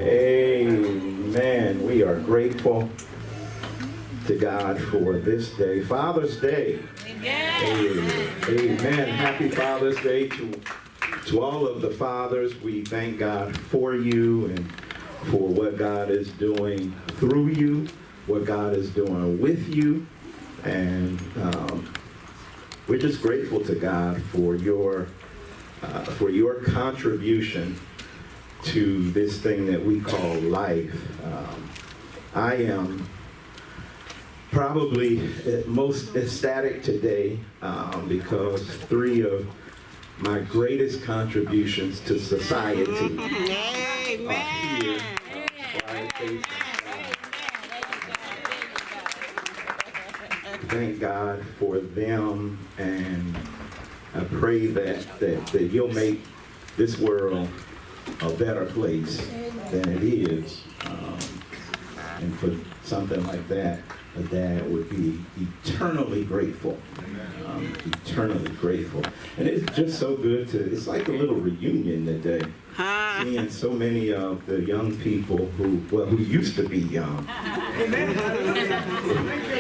Amen. We are grateful to God for this day, Father's Day. Amen. Amen. Happy Father's Day to all of the fathers. We thank God for you and for what God is doing through you, what God is doing with you, and we're just grateful to God for your contribution to this thing that we call life. I am probably most ecstatic today because three of my greatest contributions to society are here. Thank God for them, and I pray that you'll make this world a better place than it is. And for something like that, a dad would be eternally grateful. Eternally grateful. And it's just so good it's like a little reunion today. Seeing so many of the young people who used to be young.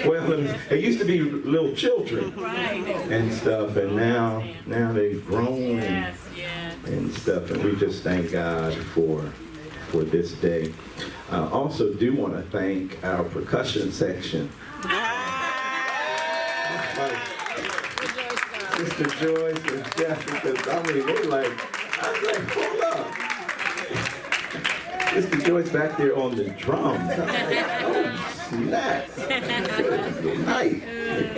Well, they used to be little children and stuff, and now they've grown and stuff, and we just thank God for this day. Also do want to thank our percussion section. Sister Joyce and Jessica, I mean, I was like, hold up. Sister Joyce back there on the drums. I'm like, oh, snap. Good night.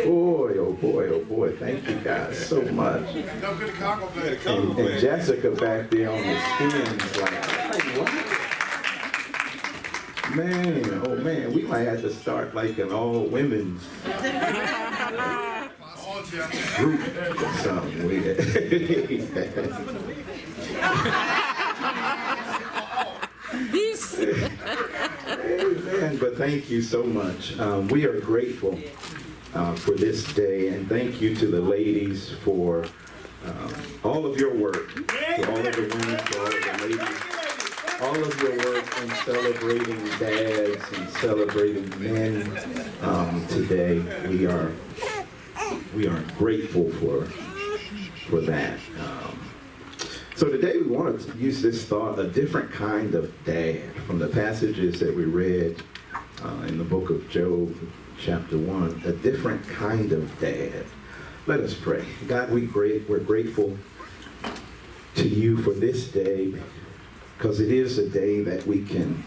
Boy, oh boy, oh boy. Thank you guys so much. And Jessica back there on the skins, like what? Man, oh man, we might have to start like an all-women's group or something. Amen. But thank you so much. We are grateful for this day, and thank you to the ladies for all of your work, to all of the women, to all of the ladies. All of your work in celebrating dads and celebrating men today. We are grateful for that. So today we want to use this thought, a different kind of dad, from the passages that we read in the book of Job, chapter 1, a different kind of dad. Let us pray. God, we're grateful to you for this day, because it is a day that we can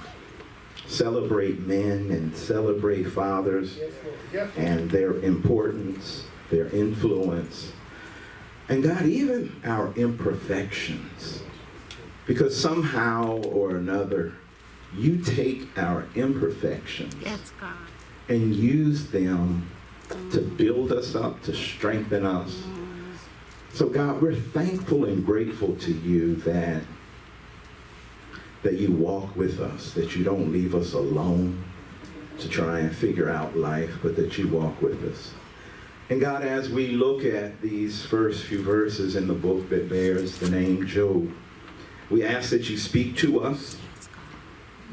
celebrate men and celebrate fathers and their importance, their influence, and God, even our imperfections. Because somehow or another, you take our imperfections and use them to build us up, to strengthen us. So God, we're thankful and grateful to you that you walk with us, that you don't leave us alone to try and figure out life, but that you walk with us. And God, as we look at these first few verses in the book that bears the name Job, we ask that you speak to us,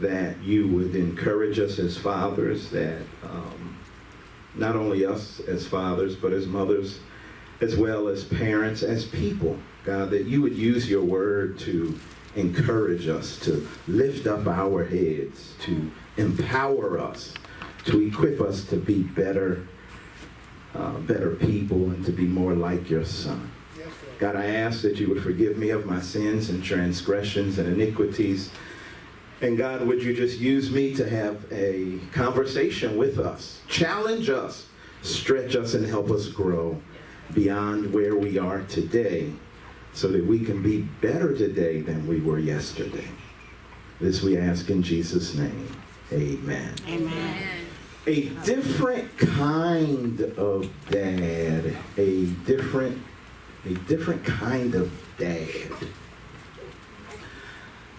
that you would encourage us as fathers, that not only us as fathers, but as mothers, as well as parents, as people, God, that you would use your word to encourage us, to lift up our heads, to empower us, to equip us to be better people and to be more like your Son. God, I ask that you would forgive me of my sins and transgressions and iniquities. And God, would you just use me to have a conversation with us, challenge us, stretch us, and help us grow beyond where we are today, so that we can be better today than we were yesterday. This we ask in Jesus' name. Amen. Amen. A different kind of dad. A different kind of dad.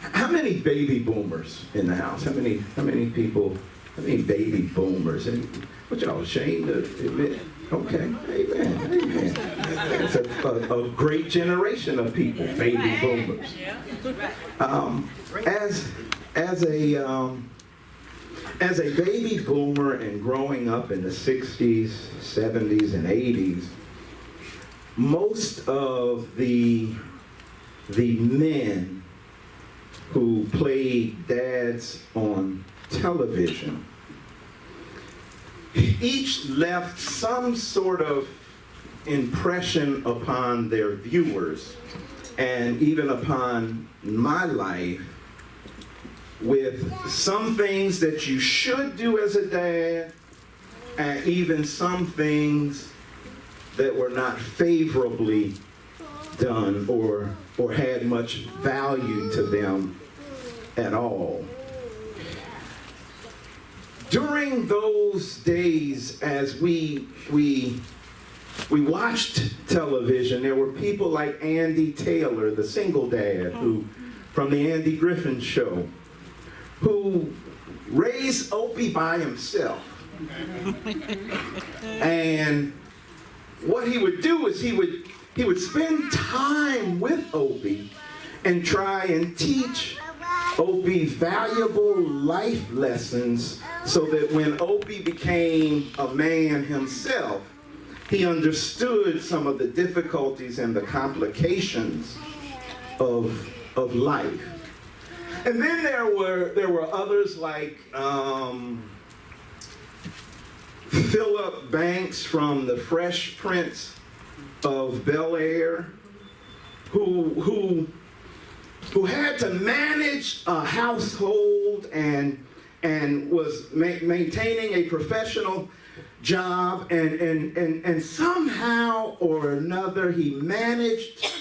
How many baby boomers in the house? How many baby boomers? And what y'all ashamed to admit? Okay, amen, amen. It's a great generation of people, baby boomers. As a baby boomer and growing up in the 60s, 70s, and 80s, most of the men who played dads on television each left some sort of impression upon their viewers and even upon my life, with some things that you should do as a dad, and even some things that were not favorably done or had much value to them at all. During those days, as we watched television, there were people like Andy Taylor, the single dad, who, from the Andy Griffin Show, who raised Opie by himself. And what he would do is he would spend time with Opie and try and teach Opie valuable life lessons so that when Opie became a man himself, he understood some of the difficulties and the complications of life. And then there were others like Philip Banks from the Fresh Prince of Bel-Air, who had to manage a household and was maintaining a professional job, and somehow or another he managed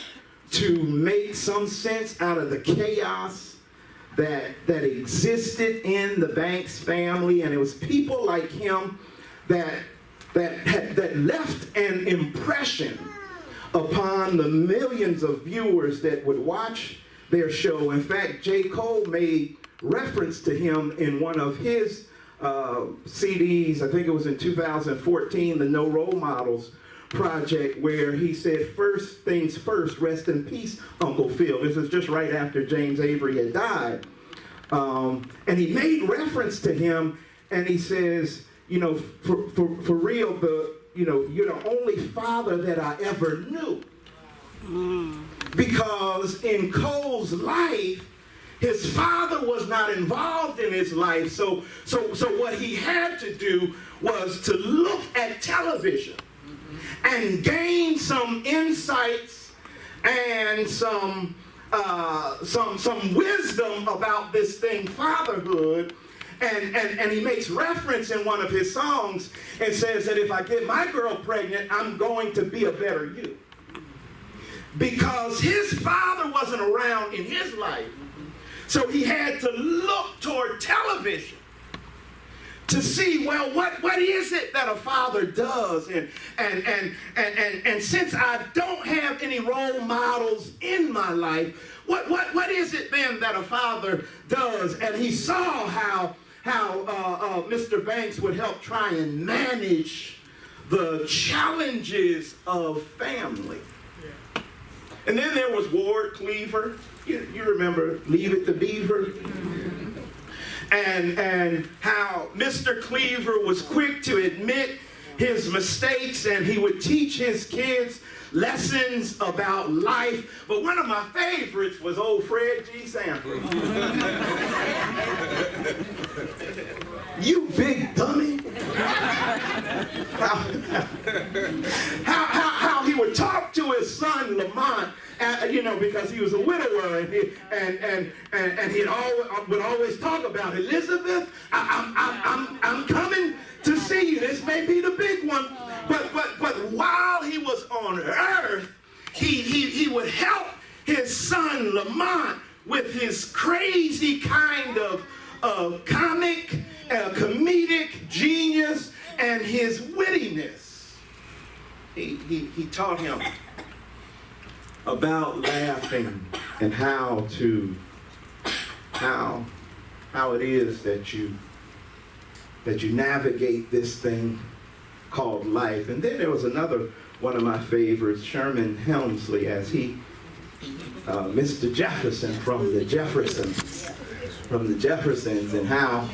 to make some sense out of the chaos that existed in the Banks family. And it was people like him that left an impression upon the millions of viewers that would watch their show. In fact, J. Cole made reference to him in one of his CDs, I think it was in 2014, the No Role Models project, where he said, "First things first, rest in peace, Uncle Phil." This is just right after James Avery had died. And he made reference to him, and he says, you know, for real, you're the only father that I ever knew. Because in Cole's life, his father was not involved in his life, so what he had to do was to look at television and gain some insights and some wisdom about this thing, fatherhood. And he makes reference in one of his songs and says that if I get my girl pregnant, I'm going to be a better you. Because his father wasn't around in his life, so he had to look toward television to see, well, what is it that a father does? And since I don't have any role models in my life, what is it then that a father does? And he saw how Mr. Banks would help try and manage the challenges of family. And then there was Ward Cleaver. You remember Leave It to Beaver? And how Mr. Cleaver was quick to admit his mistakes, and he would teach his kids lessons about life. But one of my favorites was old Fred G. Sanford. You big dummy. How he would talk to his son Lamont, because he was a widower, and he would always talk about Elizabeth. I'm coming to see you. This may be the big one, but while he was on earth, he would help his son Lamont with his crazy kind of comedic genius and his wittiness. He taught him about laughing and how it is that you navigate this thing called life. And then there was another one of my favorites, Sherman Hemsley, as Mr. Jefferson from the Jeffersons, from the Jeffersons, and how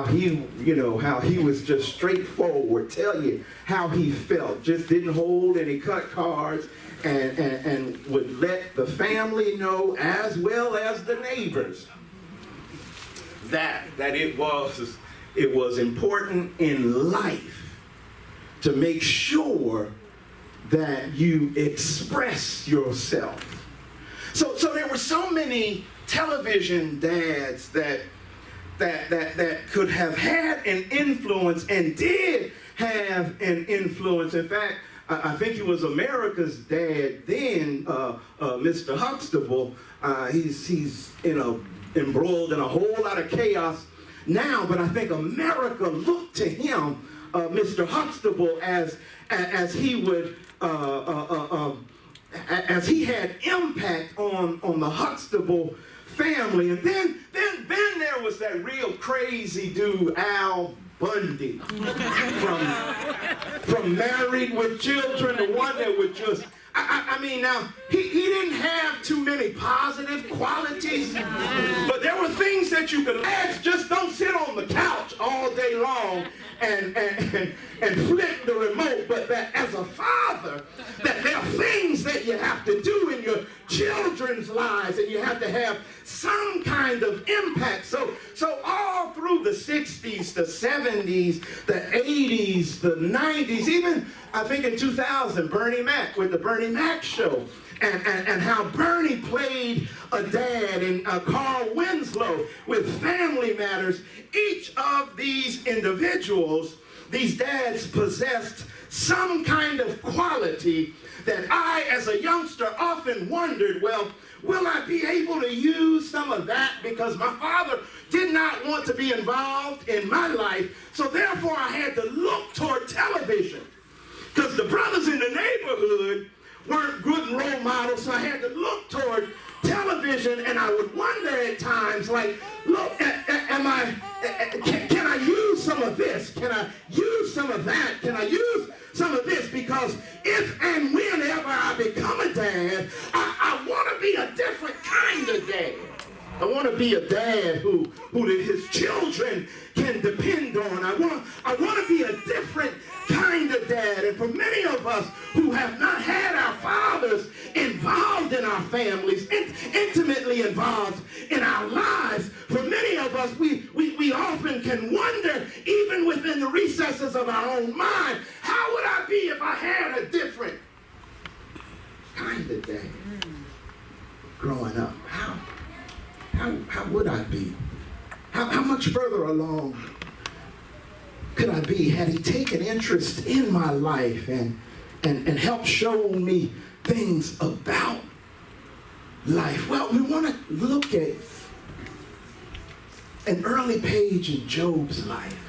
he was just straightforward, tell you how he felt, just didn't hold any cut cards, and would let the family know as well as the neighbors that it was important in life to make sure that you express yourself. So there were so many television dads that could have had an influence and did have an influence. In fact, I think he was America's dad then, Mr. Huxtable. He's embroiled in a whole lot of chaos now, but I think America looked to him, Mr. Huxtable, as he would as he had impact on the Huxtable family. And then there was that real crazy dude, Al Bundy, from Married with Children, the one that would just, I mean, now, he didn't have too many positive qualities, but there were things that you could ask. Just don't sit on the couch all day long and flip the remote, but that as a father, that there are things that you have to do in your children's lives, and you have to have some kind of impact. So all through the 60s, the 70s, the 80s, the 90s, even I think in 2000, Bernie Mac with the Bernie Mac Show, and how Bernie played a dad, and Carl Winslow with Family Matters. Each of these individuals, these dads, possessed some kind of quality that I, as a youngster, often wondered, well, will I be able to use some of that? Because my father did not want to be involved in my life, so therefore I had to look toward television. Because the brothers in the neighborhood weren't good role models, so I had to look toward television, and I would wonder at times, like, look, can I use some of this? Can I use some of that? Can I use some of this? Because if and whenever I become a dad, I want to be a different kind of dad. I want to be a dad who his children can depend on. I want to be a different kind of dad. And for many of us who have not had our fathers involved in our families, intimately involved in our lives, for many of us, we often can wonder, even within the recesses of our own mind, how would I be if I had a different kind of dad growing up? How would I be? How much further along could I be had he taken interest in my life and helped show me things about life? Well, we want to look at an early page in Job's life,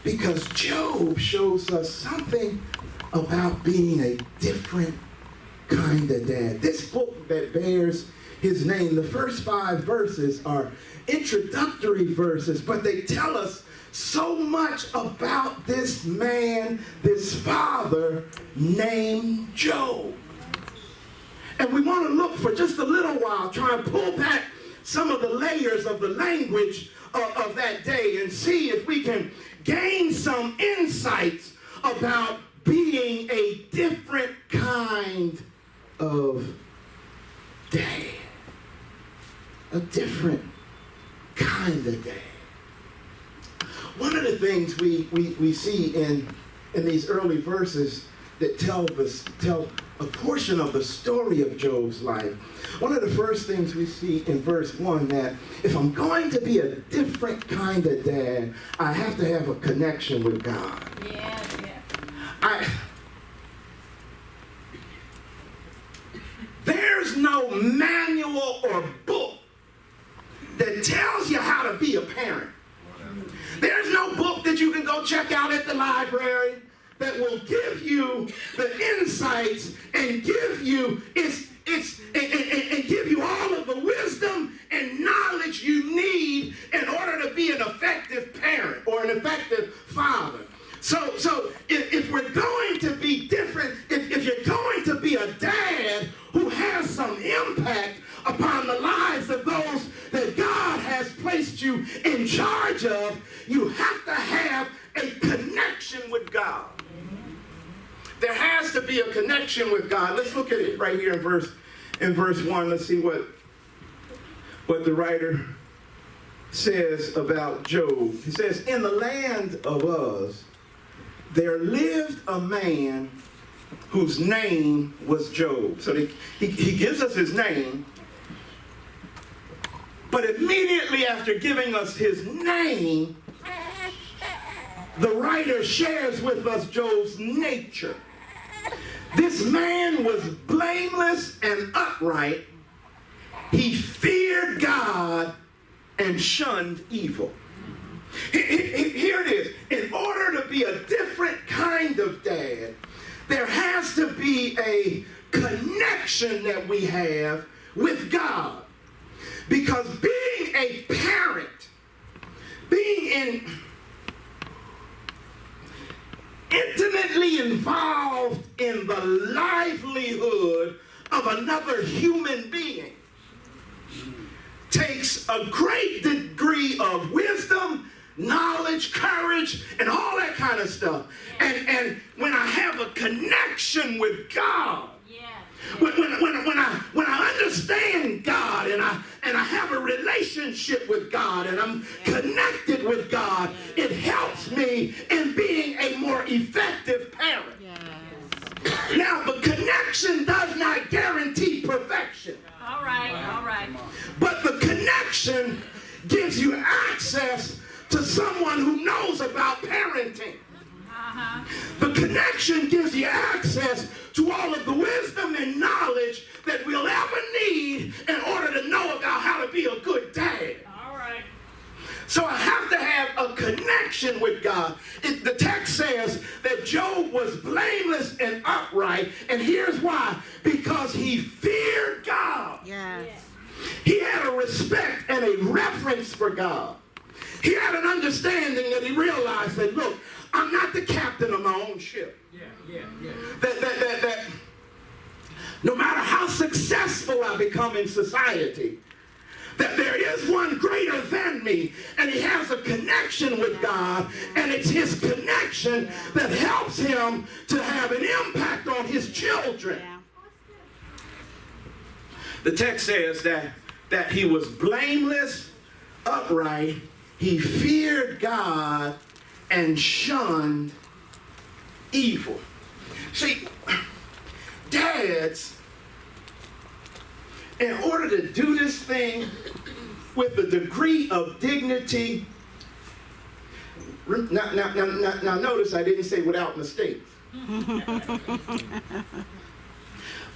because Job shows us something about being a different kind of dad. This book that bears his name, the first 5 verses are introductory verses, but they tell us so much about this man, this father named Job. And we want to look for just a little while, try and pull back some of the layers of the language of that day and see if we can gain some insights about being a different kind of dad. A different kind of dad. One of the things we see in these early verses that tell a portion of the story of Job's life, one of the first things we see in verse 1, that if I'm going to be a different kind of dad, I have to have a connection with God. Yeah. There's no manual or book that tells you how to be a parent. There's no book that you can go check out at the library that will give you the insights and give you and give you all of the wisdom and knowledge you need in order to be an effective parent or an effective father. So if we're going to be different, if you're going to be a dad who has some impact upon the lives of those that God has in charge of, you have to have a connection with God. There has to be a connection with God. Let's look at it right here in verse 1. Let's see what the writer says about Job. He says, in the land of Uz, there lived a man whose name was Job. So he gives us his name, but immediately after giving us his name, the writer shares with us Job's nature. This man was blameless and upright. He feared God and shunned evil. Here it is. In order to be a different kind of dad, there has to be a connection that we have with God. Because being a parent, being intimately involved in the livelihood of another human being takes a great degree of wisdom, knowledge, courage, and all that kind of stuff. And when I have a connection with God, when I understand God and I have a relationship with God and I'm connected with God, it helps me in being a more effective parent. Now, the connection does not guarantee perfection. All right. But the connection gives you access to someone who knows about parenting. The connection gives you access to all of the wisdom and knowledge that we'll ever need in order to know about how to be a good dad. All right. So I have to have a connection with God. The text says that Job was blameless and upright, and here's why. Because he feared God. Yes. He had a respect and a reverence for God. He had an understanding that he realized that, look, I'm not the captain of my own ship. That no matter how successful I become in society, that there is one greater than me, and he has a connection with God, and it's his connection that helps him to have an impact on his children. The text says that he was blameless, upright, he feared God, and shunned evil. See, dads, in order to do this thing with a degree of dignity, now notice I didn't say without mistakes.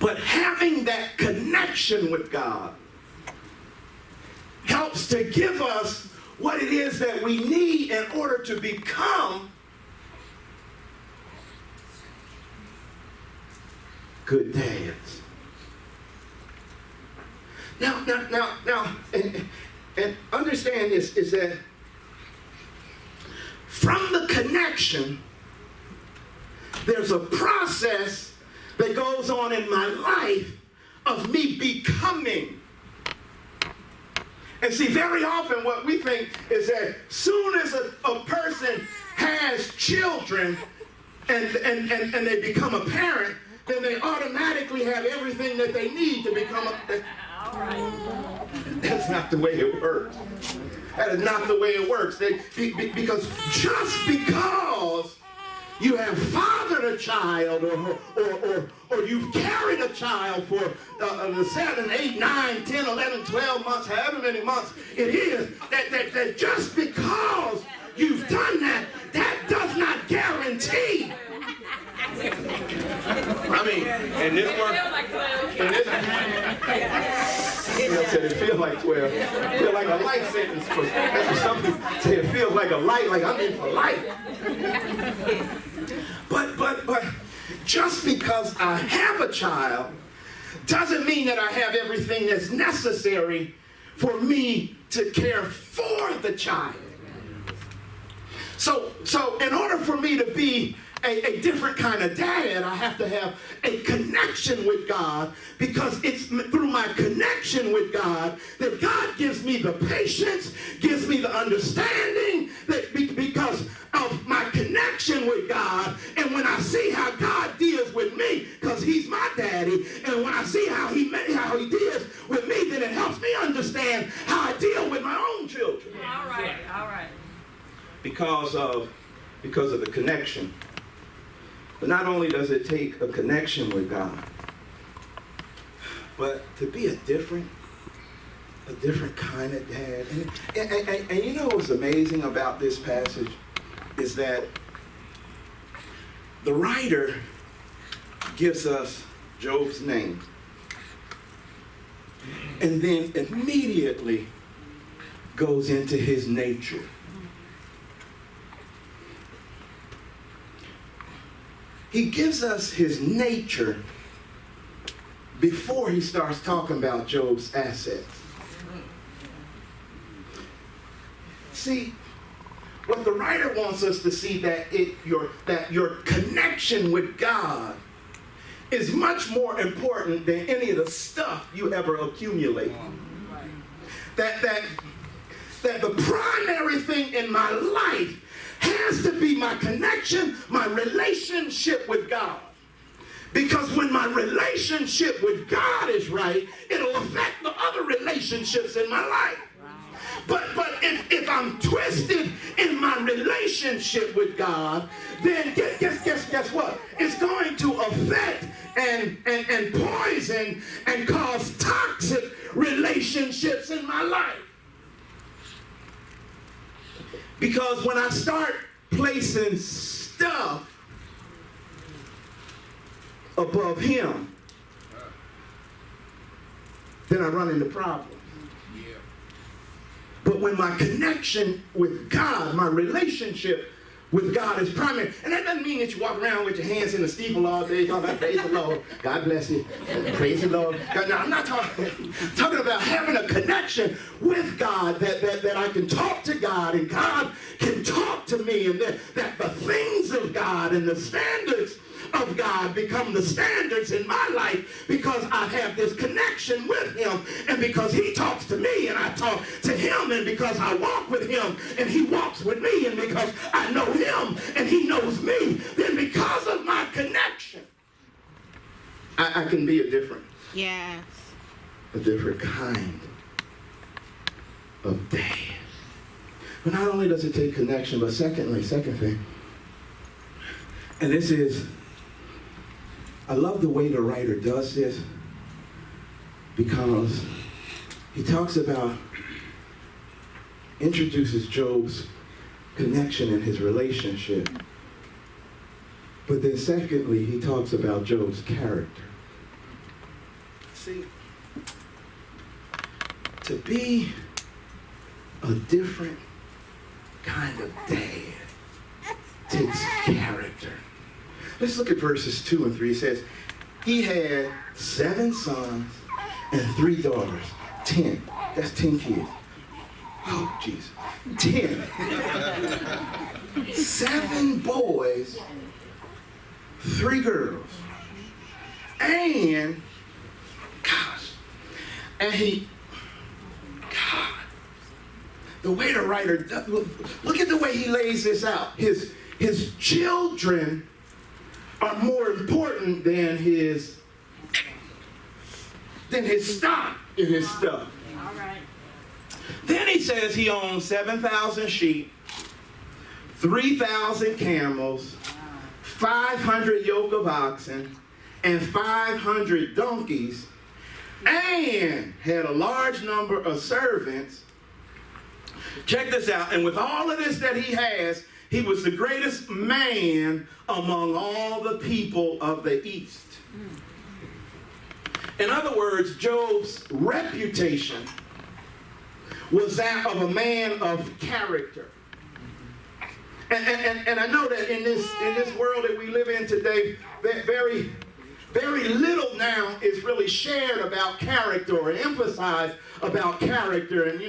But having that connection with God helps to give us what it is that we need in order to become good dads. Now, and understand this, is that from the connection, there's a process that goes on in my life of me becoming. And see, very often what we think is that soon as a person has children and they become a parent, then they automatically have everything that they need to become a... That's not the way it works. That is not the way it works. Because just because you have fathered a child or you've carried a child for 7, 8, 9, 10, 11, 12 months, however many months it is, that just because you've done that, that does not guarantee. I mean, and this work, I said it feels like 12. It feels like a life sentence. That's what some people say. It feels like a life, like I'm in for life. But just because I have a child doesn't mean that I have everything that's necessary for me to care for the child. So in order for me to be a different kind of dad. I have to have a connection with God, because it's through my connection with God that God gives me the patience, gives me the understanding, that because of my connection with God. And when I see how God deals with me, because he's my daddy, and when I see how he deals with me, then it helps me understand how I deal with my own children. All right, all right. Because of the connection. But not only does it take a connection with God, but to be a different kind of dad. And you know what's amazing about this passage is that the writer gives us Job's name, and then immediately goes into his nature. He gives us his nature before he starts talking about Job's assets. See, what the writer wants us to see, that your connection with God is much more important than any of the stuff you ever accumulate. That the primary thing in my life has to be my connection, my relationship with God. Because when my relationship with God is right, it'll affect the other relationships in my life. But if I'm twisted in my relationship with God, then guess what? It's going to affect and poison and cause toxic relationships in my life. Because when I start placing stuff above him, then I run into problems. But when my connection with God, my relationship with God is primary, and that doesn't mean that you walk around with your hands in the steeple all day talking about praise the Lord, God bless you, praise the Lord. Now, I'm not talking about having a connection with God, that I can talk to God and God can talk to me, and that the things of God and the standards of God become the standards in my life, because I have this connection with him, and because he talks to me and I talk to him, and because I walk with him and he walks with me, and because I know him and he knows me, then because of my connection, I can be a different kind of dad. But not only does it take connection, but second thing, and this is, I love the way the writer does this, because he talks about, introduces Job's connection and his relationship. But then secondly, he talks about Job's character. See, to be a different kind of dad takes character. Let's look at verses 2 and 3. It says, he had 7 sons and 3 daughters. 10. That's 10 kids. Oh, Jesus. 10. 7 boys, 3 girls. And, the way the writer does, look at the way he lays this out. His children are more important than his stock and his stuff. All right. Then he says he owns 7,000 sheep, 3,000 camels, 500 yoke of oxen, and 500 donkeys, and had a large number of servants. Check this out. And with all of this that he has, he was the greatest man among all the people of the East. In other words, Job's reputation was that of a man of character. And I know that in this world that we live in today, that very little now is really shared about character or emphasized about character. And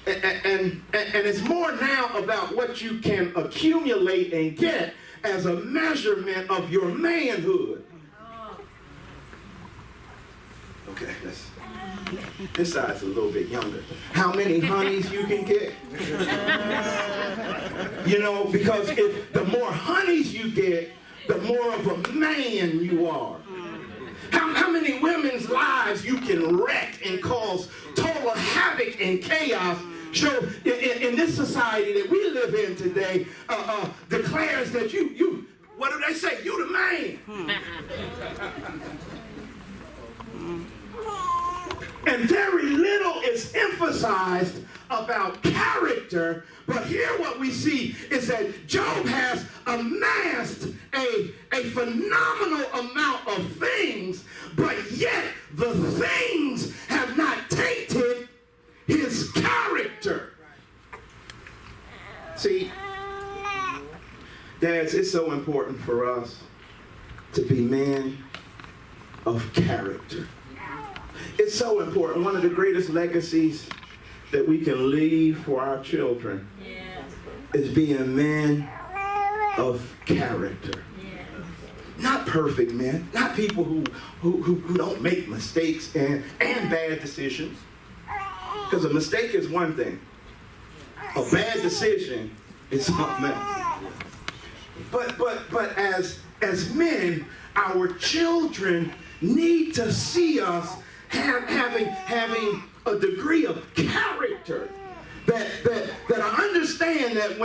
And it's more now about what you can accumulate and get as a measurement of your manhood. Okay, this side's a little bit younger. How many honeys you can get? You know, because if the more honeys you get, the more of a man you are. How many women's lives you can wreck and cause total havoc and chaos. So in this society that we live in today, declares that you, what do they say? You the man. And very little is emphasized about character, but here what we see is that Job has amassed a phenomenal amount of things, but yet the things have not tainted his character. See, dads, it's so important for us to be men of character. It's so important. One of the greatest legacies that we can leave for our children is being men of character. Not perfect men, not people who don't make mistakes and bad decisions. Because a mistake is one thing. A bad decision is something else. But as men, our children need to see us having a degree of character that I understand that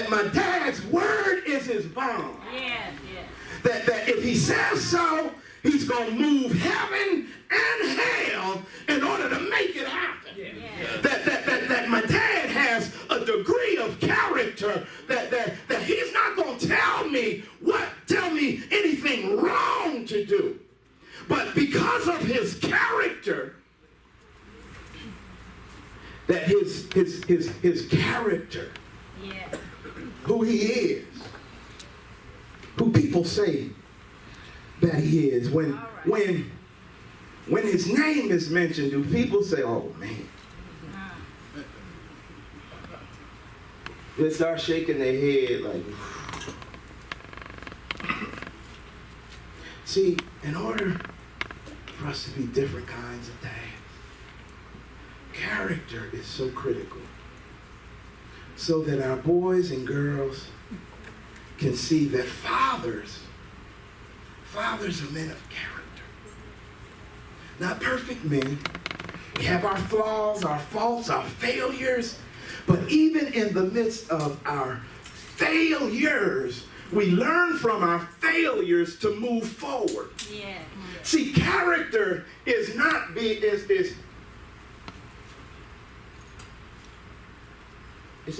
my dad's word is his bond. Yes. That if he says so, he's going to move heaven and hell in order to make it happen. Yes. That my dad has a degree of character that he's not going to tell me anything wrong to do. But because of his character, that his character, who he is, who people say that he is, when his name is mentioned, do people say, oh man? They start shaking their head like, see, in order for us to be different kinds of dads, character is so critical, so that our boys and girls can see that fathers are men of character. Not perfect men. We have our flaws, our faults, our failures, but even in the midst of our failures, we learn from our failures to move forward. Yeah. See, character is not is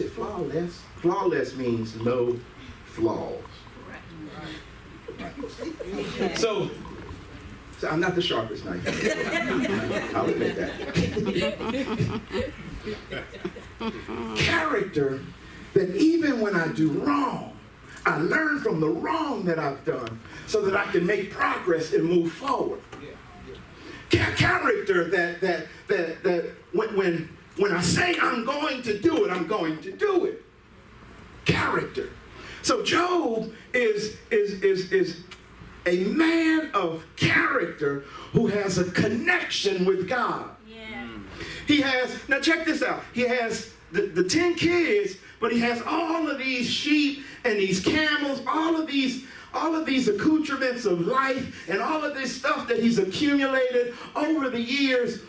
it flawless? Flawless means no flaws. Right. So I'm not the sharpest knife. I'll admit that. Character, that even when I do wrong, I learn from the wrong that I've done so that I can make progress and move forward. Character that when I say I'm going to do it, I'm going to do it. Character. So Job is a man of character who has a connection with God. Yeah. He has, now check this out, he has the 10 kids, but he has all of these sheep and these camels, all of these accoutrements of life and all of this stuff that he's accumulated over the years,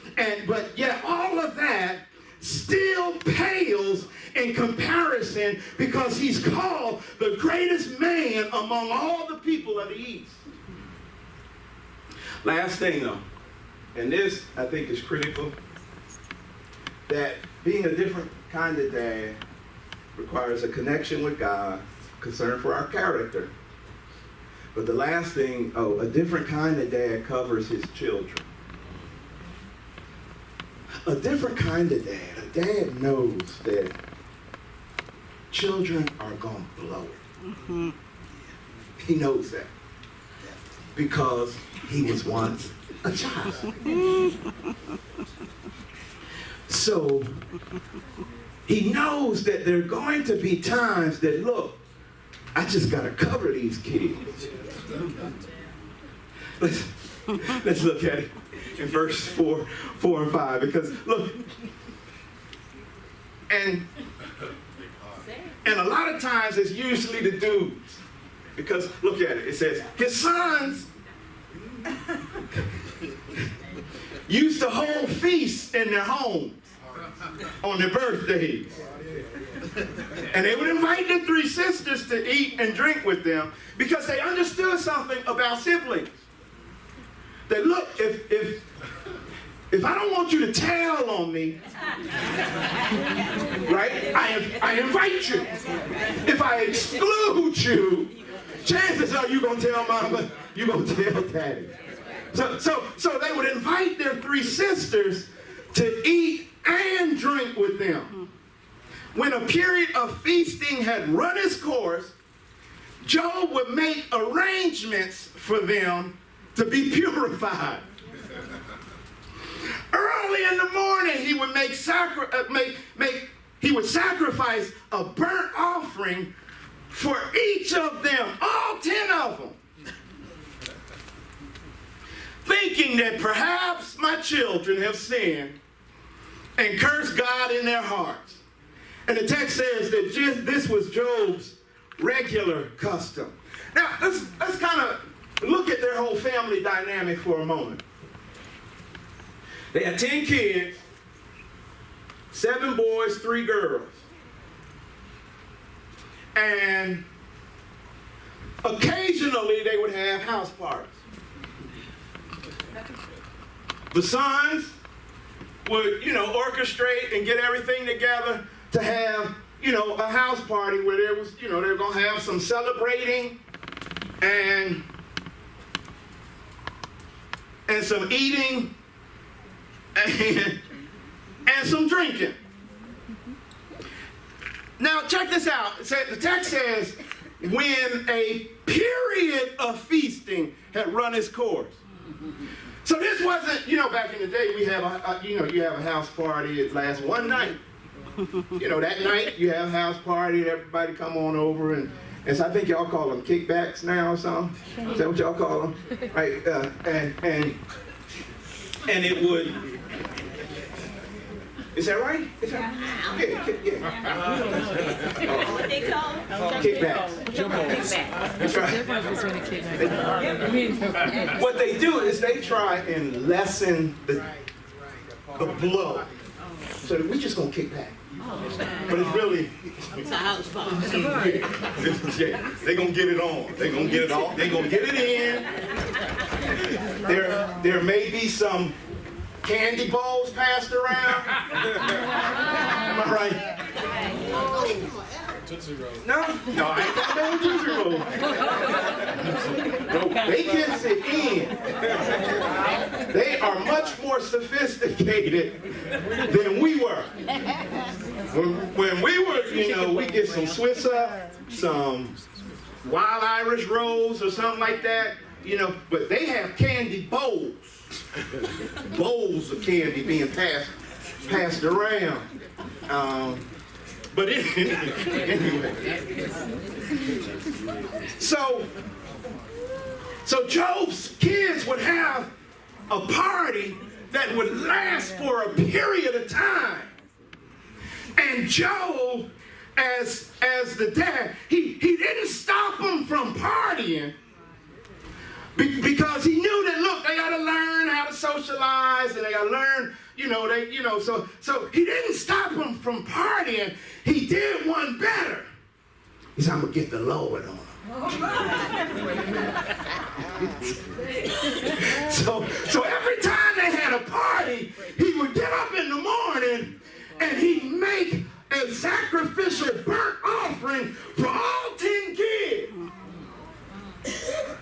but yet all of that still pales in comparison because he's called the greatest man among all the people of the East. Last thing though, and this I think is critical, that being a different kind of dad requires a connection with God, concern for our character. But the last thing, a different kind of dad covers his children. A different kind of dad. A dad knows that children are going to blow it. Mm-hmm. He knows that because he was once a child. So he knows that there are going to be times that, look, I just got to cover these kids. Let's look at it in verse 4 and 5. Because, look, and a lot of times it's usually the dudes. Because, look at it. It says, his sons used to hold feasts in their homes on their birthdays. And they would invite their 3 sisters to eat and drink with them because they understood something about siblings. That, look, if I don't want you to tell on me, right, I invite you. If I exclude you, chances are you're going to tell mama, you're going to tell daddy. So they would invite their 3 sisters to eat and drink with them. When a period of feasting had run its course, Job would make arrangements for them to be purified. Early in the morning, he would he would sacrifice a burnt offering for each of them, all 10 of them, thinking that perhaps my children have sinned and cursed God in their hearts. And the text says that this was Job's regular custom. Now, let's kind of look at their whole family dynamic for a moment. They had 10 kids, 7 boys, 3 girls. And occasionally they would have house parties. The sons would, orchestrate and get everything together to have, a house party where there was, they were going to have some celebrating and some eating and some drinking. Now, check this out. The text says, when a period of feasting had run its course. So this wasn't, back in the day, we have you have a house party, it lasts one night. That night you have a house party, everybody come on over, and so I think y'all call them kickbacks now or something. Is that what y'all call them? Right? And it would. Is that right? Is that right? Yeah. What they call them? Kickbacks. That's right. What they do is they try and lessen the blow. So we just gonna kick back. But it's really It's a house party. they're gonna get it on. They're gonna get it on. They're gonna get it in. There may be some candy bowls passed around. Am I right? No, I ain't got no Tootsie Roll. No, they can sit in. They are much more sophisticated than we were. When we were, we get some Swiss up, some Wild Irish Rolls or something like that, but they have candy bowls. Bowls of candy being passed around. But anyway. So Job's kids would have a party that would last for a period of time. And Job, as the dad, he didn't stop them from partying. Because he knew that, look, they got to learn how to socialize and they got to learn, so he didn't stop them from partying. He did one better. He said, I'm going to get the Lord on them. So every time they had a party, he would get up in the morning and he'd make a sacrificial burnt offering for all 10 kids.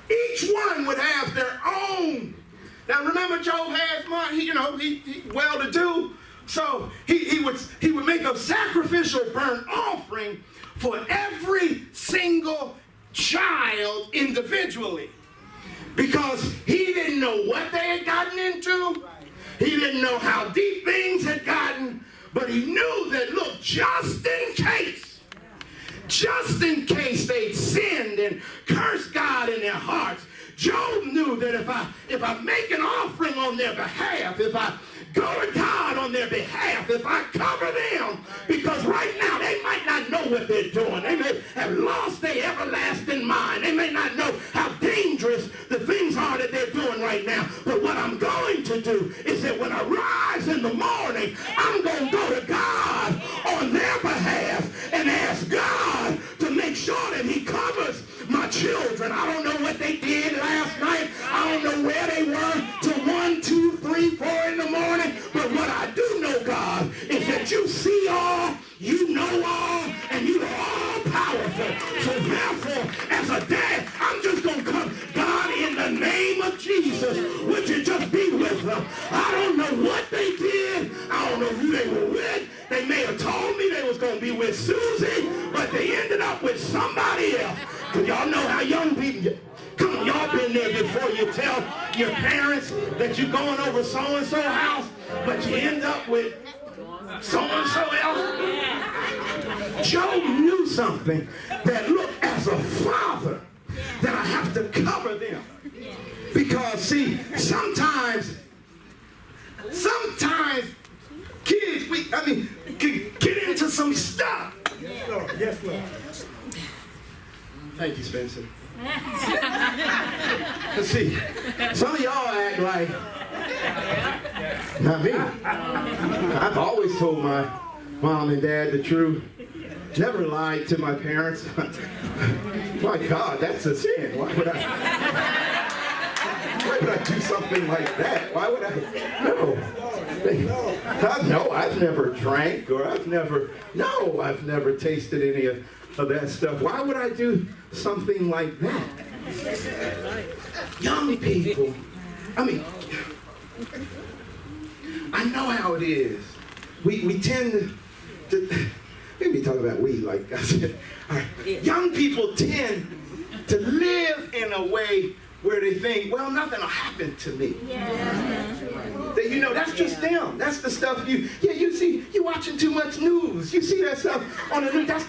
Each one would have their own. Now remember, Job has money. He well-to-do, so he would make a sacrificial burnt offering for every single child individually, because he didn't know what they had gotten into. He didn't know how deep things had gotten, but he knew that, look, just in case they'd sinned and cursed God in their hearts, Job knew that if I make an offering on their behalf, if I go to God on their behalf, if I cover them, because right now they might not know what they're doing. They may have lost their everlasting mind. They may not know how dangerous the things are that they're doing right now. But what I'm going to do is that when I rise in the morning, I'm going to go to God on their behalf and ask God to make sure that he covers my children. I don't know what they did last night. I don't know where they were till 1, 2, 3, 4 in the morning. But what I do know, God, is that you see all, you know all, and you are all powerful. So therefore, as a dad, I'm just going to come, God, in the name of Jesus, would you just be with them? I don't know what they did. I don't know who they were with. They may have told me they was going to be with Susie, but they ended up with somebody else. Because y'all know how young people, come on, y'all been there before. You tell your parents that you're going over so-and-so house, but you end up with so-and-so else. Job knew something that, look, as a father, that I have to cover them. Because, see, sometimes kids, get into some stuff. Yes, Lord. Yes, Lord. Thank you, Spencer. Let's see, some of y'all act like, not me. I've always told my mom and dad the truth. Never lied to my parents. My God, that's a sin. Why would I do something like that? Why would I? No, I've never drank, or I've never tasted any of that stuff. Why would I do something like that? Young people, I know how it is. We tend to maybe talk about we, like I said. All right. Young people tend to live in a way where they think, well, nothing will happen to me. That, that's just them. That's the stuff you see, you watching too much news. You see that stuff on the news. That's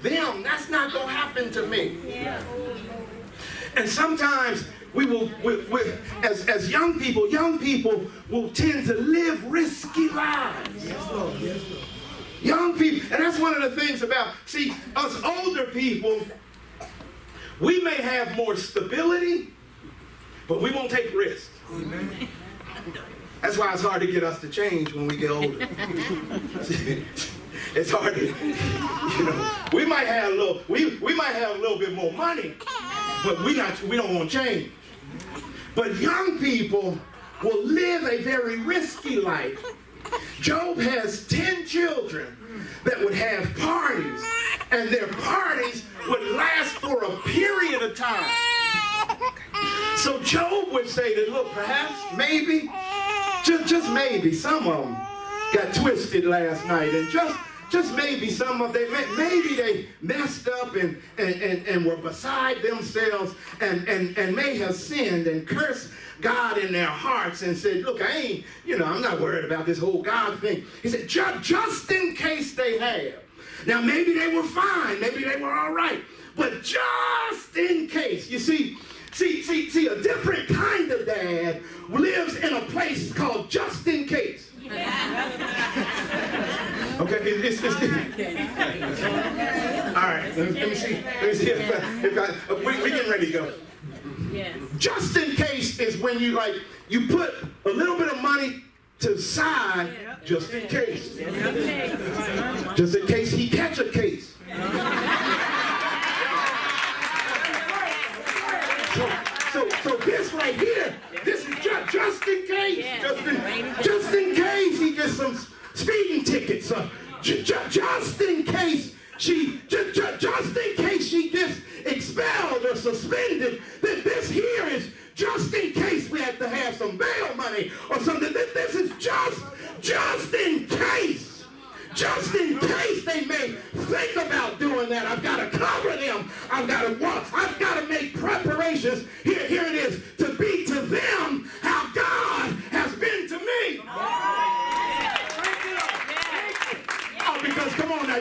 them. That's not going to happen to me. And sometimes as young people will tend to live risky lives. Yes, Lord. Yes, Lord. Young people, and that's one of the things about, see, us older people, we may have more stability, but we won't take risks. Amen. That's why it's hard to get us to change when we get older. It's hard to, we might have a little bit more money, but we don't want to change. But young people will live a very risky life. Job has 10 children that would have parties, and their parties would last for a period of time. So Job would say that, look, perhaps, maybe, just maybe, some of them got twisted last night, and just maybe some of them, maybe they messed up and were beside themselves and may have sinned and cursed God in their hearts and said, look, I'm not worried about this whole God thing. He said, just in case they have. Now, maybe they were fine. Maybe they were all right. But just in case. You see, a different kind of dad lives in a place called just in case. Okay, it's all right, let me see if we're getting ready to go. Yes. Just in case is when you put a little bit of money to the side, just in case. Just in case he catch a case. So this right here, this is just in case. Just in case he gets some speeding tickets. Just in case just in case she gets expelled or suspended, that this here is just in case we have to have some bail money or something. This is just in case. Just in case they may think about doing that, I've got to cover them. I've got to make preparations. Here it is, to be to them how God has been to me. on now.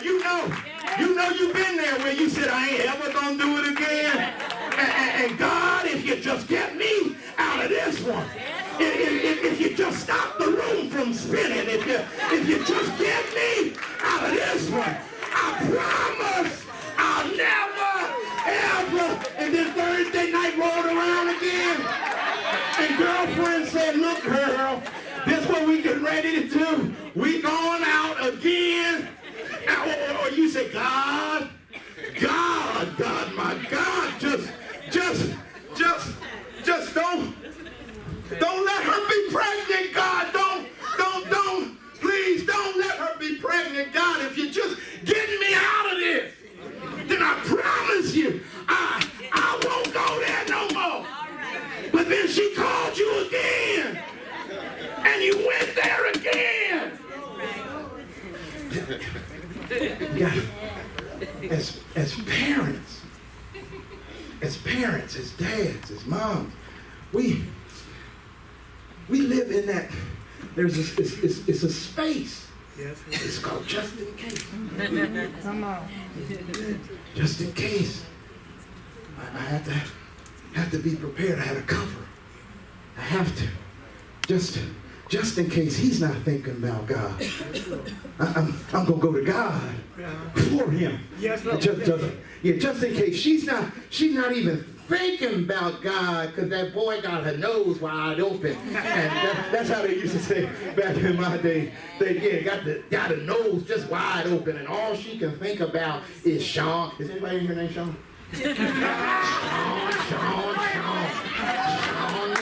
You know you've been there where you said, I ain't ever gonna do it again. And God, if you just get me out of this one, if you just stop the room from spinning, if you just get me out of this one, I promise I'll never, ever. And then Thursday night rolled around again, and girlfriend said, look, girl, this is what we getting ready to do. We going out again. Or you say, God, my God, just don't let her be pregnant, God. Don't, please don't let her be pregnant, God. If you just get me out of this, then I promise you, I won't go there no more. But then she called you again, and you went there again. Yeah. As parents, as dads, as moms, we live in that. It's a space. Yes. It's called just in case. Come on. Just in case. I have to be prepared. I had to cover. I have to. Just in case he's not thinking about God. I'm going to go to God for him. Yes, Lord. Just in case she's not even thinking about God, because that boy got her nose wide open. And that's how they used to say back in my day. They got the nose just wide open, and all she can think about is Sean. Is anybody in here named Sean? Sean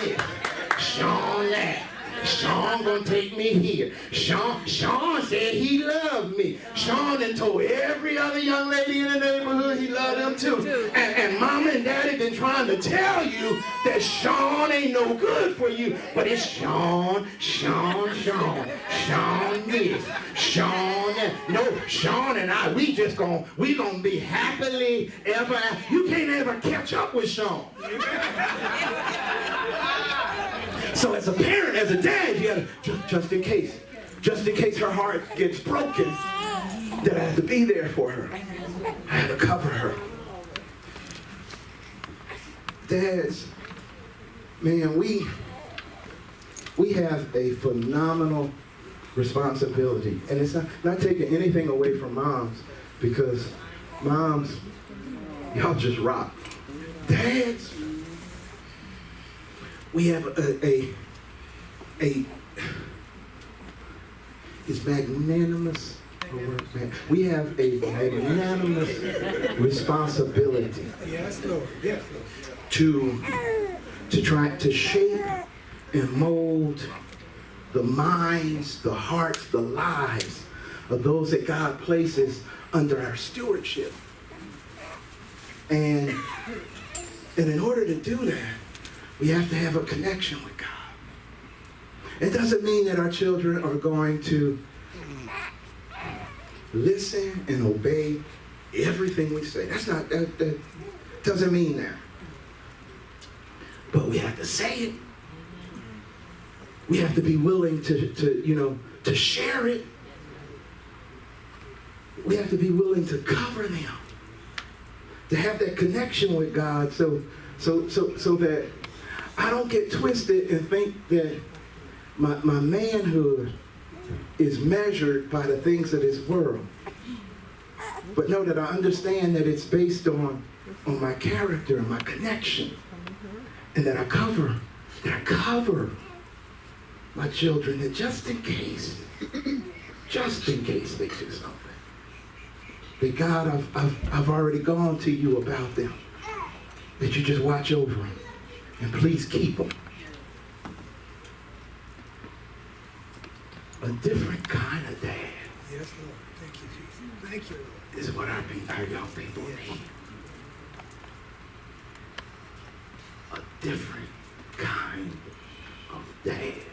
this, Sean that. Sean gonna take me here. Sean said he loved me. Sean done told every other young lady in the neighborhood he loved them too. And mama and daddy been trying to tell you that Sean ain't no good for you. But it's Sean this, Sean that. No, Sean and I, we gonna be happily ever after. You can't ever catch up with Sean. So as a parent, as a dad, you gotta, just in case her heart gets broken, that I have to be there for her. I have to cover her. Dads, man, we have a phenomenal responsibility. And it's not taking anything away from moms, because moms, y'all just rock. Dads, we have is magnanimous. We have a magnanimous responsibility. Yes, Lord. Yes, Lord. To try to shape and mold the minds, the hearts, the lives of those that God places under our stewardship. And in order to do that, we have to have a connection with God. It doesn't mean that our children are going to listen and obey everything we say. That doesn't mean that. But we have to say it. We have to be willing to share it. We have to be willing to cover them. To have that connection with God so that I don't get twisted and think that my manhood is measured by the things of this world. But know that I understand that it's based on my character and my connection. And that I cover my children, and just in case they do something, that God, I've already gone to you about them, that you just watch over them. And please keep them. A different kind of dad. Yes, Lord. Thank you, Jesus. Thank you, Lord. Is what our young people need. A different kind of dad.